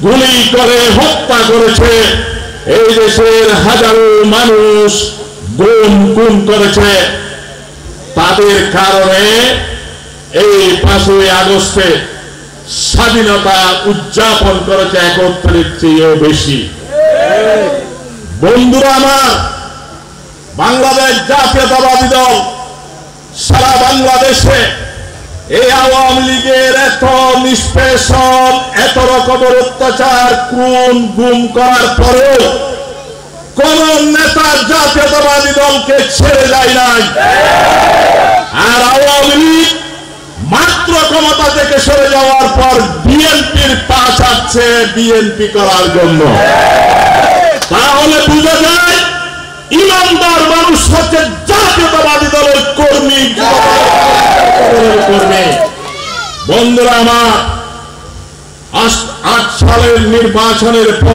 গুলি করে হত্যা করেছে, এই দেশের হাজারো মানুষ গুম করেছে। তাদের কারণে এই 5ই আগস্টে স্বাধীনতা উদযাপন করেছে 71-এর চেয়েও বেশি। বন্ধুরা আমার, বাংলাদেশ জাতীয়তাবাদী দল সারা বাংলাদেশে এই আওয়ামী লীগের এত নিষ্পেষণ, এত রকমের অত্যাচার, খুন গুম করার পরেও কোন নেতা জাতীয়তাবাদী দলকে ছেড়ে যায় নাই। আর আওয়ামী লীগ মাত্র ক্ষমতা থেকে সরে যাওয়ার পর বিএনপির পা চাচ্ছে বিএনপি করার জন্য। তাহলে বুঝা যায় ইমানদার মানুষ হচ্ছে জাতীয়তাবাদী দলের কর্মী। বন্ধুরা আমার, 8 সালের নির্বাচনের